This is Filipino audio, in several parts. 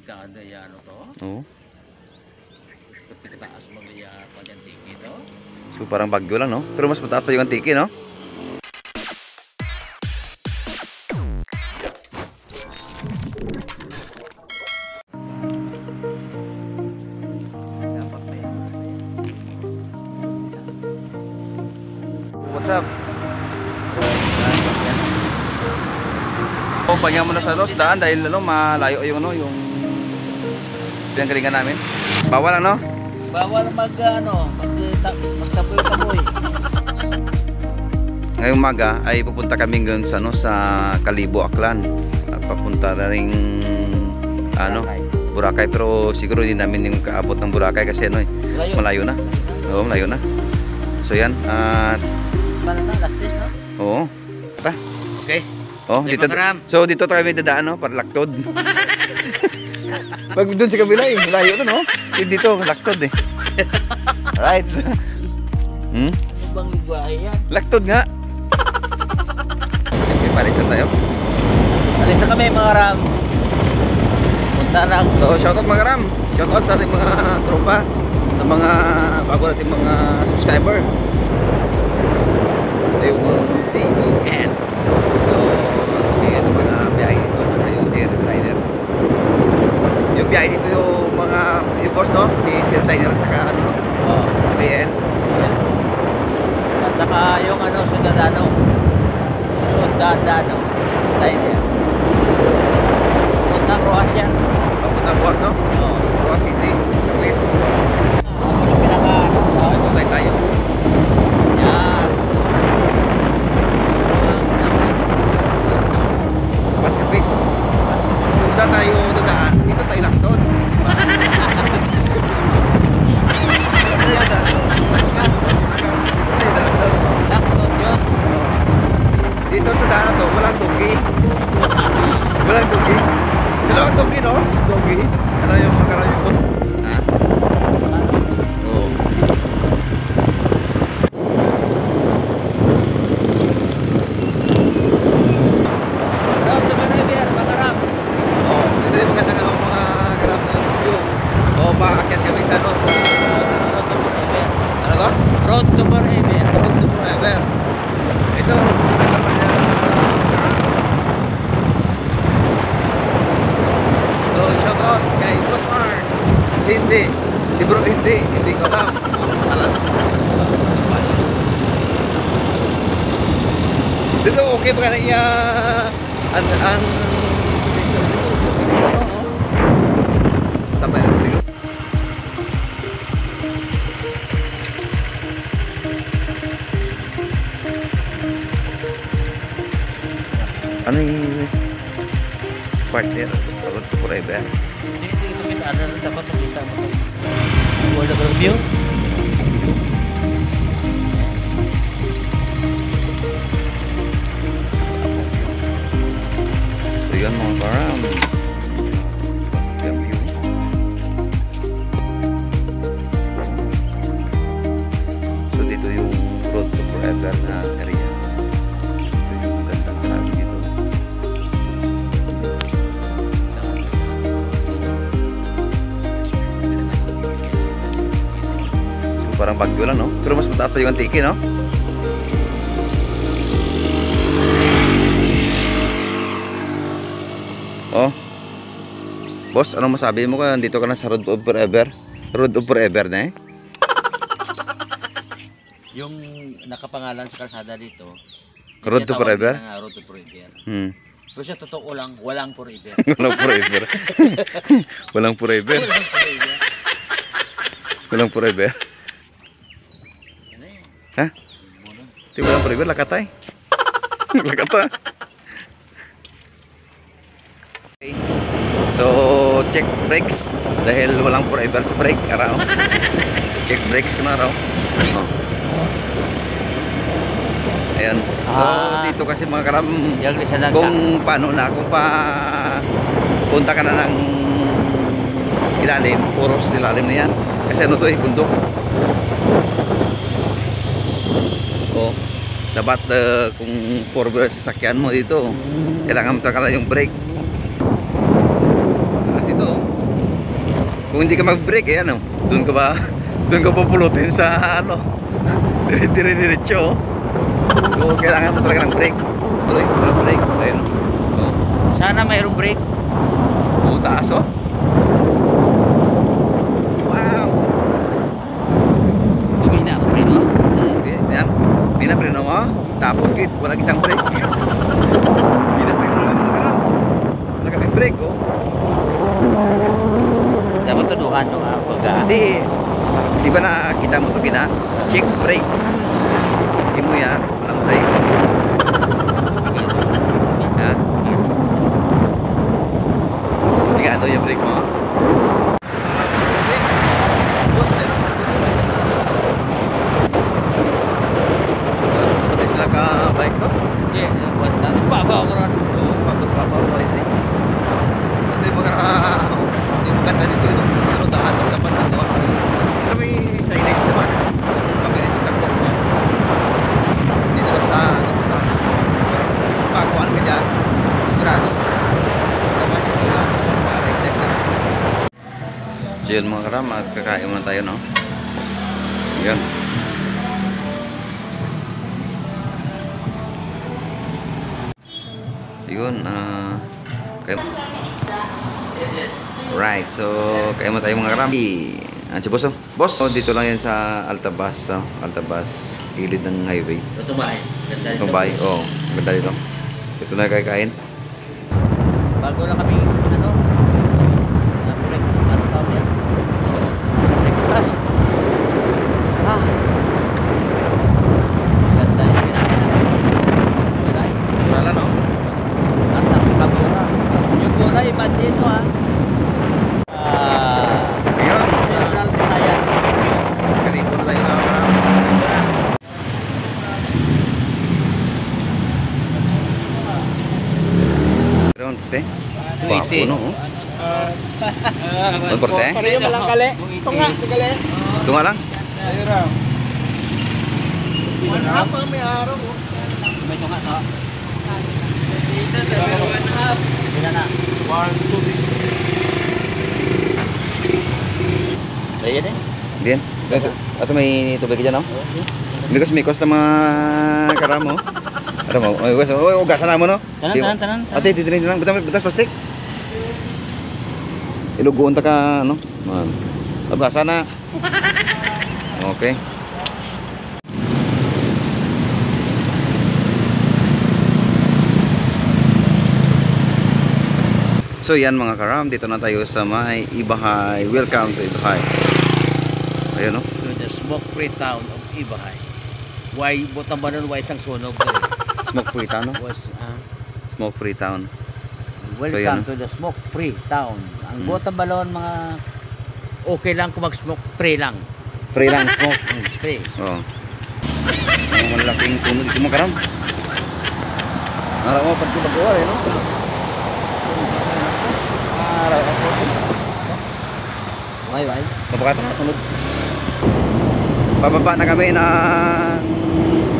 Kada yan ano to. Oo. Pagkataas mag-iya pa dyan tiki to. So parang Bagyo lang, no? Pero mas mataas pa yung Antique, no? What's up? Kumpanya mo na sa daan dahil ano, malayo yung ano, yung pinanggalingan namin. Bawal ano? Bawal magtaboy-taboy. Ngayong umaga ay pupunta kami ngayon sa ano, sa Kalibo, Aklan. Papunta na ring ano, Boracay, pero siguro hindi namin yung kaabot ng Boracay kasi ano, malayo na. Oo, malayo na. So yan, Para na last days, no? oo. Pa. Okay. Oh, dito. So dito kami dadaan, no, para Laktod. Pag doon sa kabila eh, malayo na, no? Dito, Laktod eh. Alright. Ano bang ligwahe yan? Laktod nga. Okay, palisan tayo. Alis na kami mga ram. Punta na. So, shoutout mga ram. Shoutout sa ating mga tropa, sa mga bago nating mga subscriber. Ito yung CBN. So, yan yung mga biyahe dito, tsaka yung Sierra Slider. Yung biyahe dito yung mga, yung boss, no? Si Sierra Slider at saka ano, CBN. At saka yung ano, Sudadano. Sudadano. Slider. Punta Croatia. Papunta bukas, no? Oo. Croatia City, Luis. Yung pinaka, Sabay tayo. yan. Paskipis. Kung saan tayo dadaan, dito tayo Laktod. Laktot yun. Dito sa daan na to, walang tugi. Walang tugi. Sila ang tugi, no? Tugi. Ano yung magkaroon yung tugi? Ha? Oo. Road to Manaber, mga rams. Oo. Ito yung magandang ano, mga grab na view. Oo, paakyat kami sa ano, sa... Road to Manaber. Ano to? Road to Manaber. Road to Forever. Ito, Road to Forever pa niya. So, shout out kay Boss Mark. Si Hindi. Si Bro Hindi ko alam. Alam. Dito, okay pa ka na iya... Ang... Sabay na dito. Ano yung partner? Road to Forever. Hindi kami ano na dapat makita mo. Wala ka view. So yun mga karam. Yung view. So dito yung Road to Forever na area. Ito yung gandang marami dito. So parang Bagyo lang, no? Pero mas mataas pa yung Antique, no? Oh. Boss, anong masabi mo ka? Dito ka na sa Road of Forever? Road of Forever na eh. Yung nakapangalan sa kalsada dito. Road to Forever? Road to Forever. Hmm. Pero sa totoo lang, walang forever. Walang forever. Walang forever. Walang forever. Walang forever. Ano yun? Ha? Di walang forever, lakatay. Lakata. Okay. So, check brakes. Dahil walang forever sa brake, araw. Check brakes ko na araw. Oh. Ayan. So, dito kasi mga karam, kung paano na, kung pa punta ka na ng ilalim, puros ilalim na yan. Kasi ano to eh, bundok. Oh, dapat kung 4-wheeler sasakyan mo dito, kailangan mo taka yung brake. At dito, Kung hindi ka mag-brake, eh ano, doon ka ba, doon ka pupulutin sa ano, dire-diretso. So, kailangan mo talaga ng brake. Tuloy, walang brake. Ayun. Oh. Sana mayroong brake. Oh, taas oh. Wow. Tumina ako rin, no? Yan. Pinapreno mo. Tapos wala kitang brake. Pinapreno mo mga wala kaming brake oh. Dapat tuduhan nyo nga pagka. Hindi. Di ba nakita mo ito kina? Check brake. Hindi mo yan. Walang brake. Ha? Hindi ka ito yung brake mo. Boss, meron. Pati sila ka bike ko? Hindi, wala. Subabaw ko ron. Oo, tapos papaw bike eh. Ito yung maganda dito ito. Pero daan lang dapat ng gawa. Pero may signage naman. Mabilis yung takbo mo. Hindi naman sa pero pagkuhan ka dyan, sigurado. Dapat siya sa right side na. So yun mga karam, at kakain muna tayo, no? Yun. Yun, kayo. Right, so kaya mo tayo mga karami. Si boss, oh. Boss, oh, dito lang yan sa Altabas, Altabas, gilid ng highway. Tumbay. Ganda dito. Tumbay, oh, ganda dito. Ito na kakain. Bago na kami, ano tawag yan? Breakfast. Ganda yung pinakain namin. Gulay. Wala no? At nakakabura. Yung gulay, imagine mo Ayun, Central Visayas Institute. karibo na tayo mga karami. Pero, te, 280. guwapo, no? Oh. Ang korte? Pareho malang kali. Ito nga, tigali. Ito nga lang. Ayun raw. Manhap ang may araw mo. May tunga sa. Dito, pero manhap. Bila na. 1, 2, 3. Ayan eh. Diyan. Ato may tubig dyan, no? Mikos-mikos na mga karamo. Ano mo? Oy, ugasan na mo, no? Tanan. Ate, titinin lang. Butas plastic. Iluguan ta ka, ano? Man. Ugasan na. Okay. So yan mga karam, dito na tayo sa may Ibahay. Welcome to Ibahay. Ayun, no? To the smoke-free town of Ibahay. Why butang ba nun? Why isang sunog dali? Smoke free town, no? Was Smoke free town. welcome So, to the smoke-free town. Ang Mm. butang balon mga okay lang kung mag-smoke free lang. Free lang smoke. Free. Oo. Ang malaking tunog dito mga karam. Naraw mo pag pag-uwar, eh, no? Naraw ako. Why? Mapakatang kasunod. Pababa na kami ng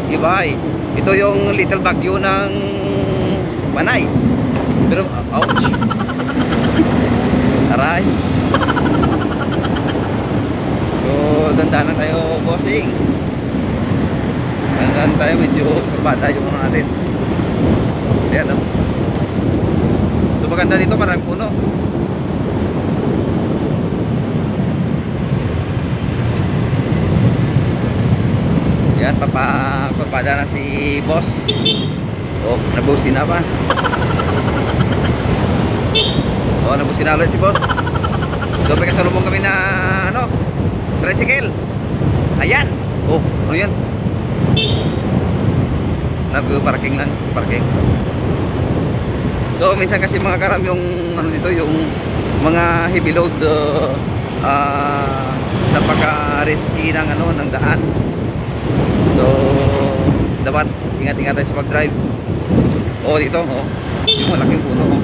Ibahay. Ito yung little bagyo ng Manay. Pero, ouch. Aray. So, dandanan tayo, bossing. Dandanan tayo, medyo kurbada yung ano natin. Ayan, no? So, maganda dito, maraming puno. Yan, papakurbada na si boss. Oh, nabusin na ba? Oh, nabusin na ulit si boss. So, may kasalubong kami na, ano, tricycle. Ayan. Oh, ano yan? Nag-parking lang, parking. So, minsan kasi mga karam yung, ano dito, yung mga heavy load, napaka-risky ng, ano, ng daan. So, dapat ingat-ingat tayo sa pag-drive. Oh, dito, oh. Yung malaking puno, oh.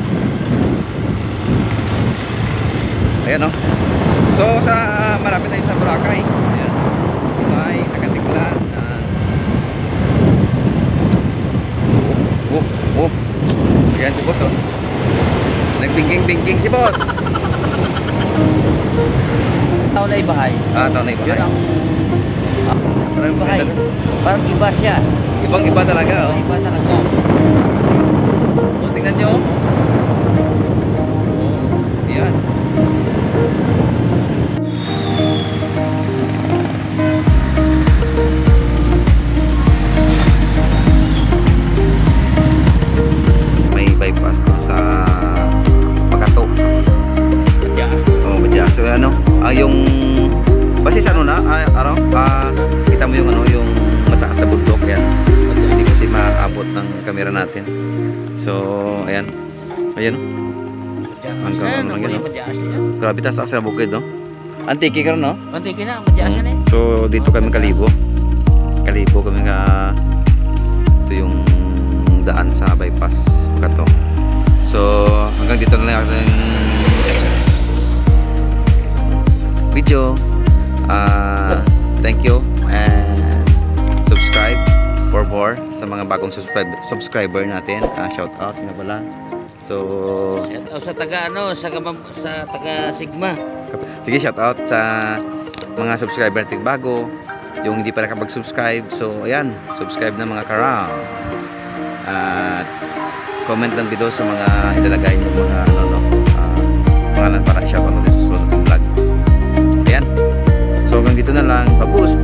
Ayan, oh. So, malapit tayo sa Boracay. Ayan. Boracay, Nakatiklan. Oh. Ayan si boss, oh. Nagbingking-bingking si boss. tao na ibahay. Tao na iba. Yun ang Parang bahay. maganda to. Parang iba siya. Ibang iba talaga, oh. Iba talaga. Oh, tingnan nyo. Oh, yan. May bypass to sa Makato. Yeah. Oh, Badya. So ano, yung basta sa ano na, kita mo yung ano, yung mataas na bundok yan. Hindi kasi maabot ng camera natin. So, ayan. Ayan, oh. Hanggang ano lang yan, oh. Grabe taas sa bukid, no? Antiki ka rin, no? Antiki na, madyas yan eh. So, dito kami Kalibo. Kalibo kami ito yung daan sa bypass. Kato. So, hanggang dito na lang ating video. Thank you and subscribe for more sa mga bagong subscriber natin. Shout out na pala. So, Sa taga sa taga Sigma. sige, shout out sa mga subscriber natin bago, yung hindi pa nakapag-subscribe. So, ayan, subscribe na mga karang. At comment lang dito sa mga ilalagay ng mga pangalan para shout out sa susunod ng vlog. Ayan. So, hanggang dito na lang. Pa-boost!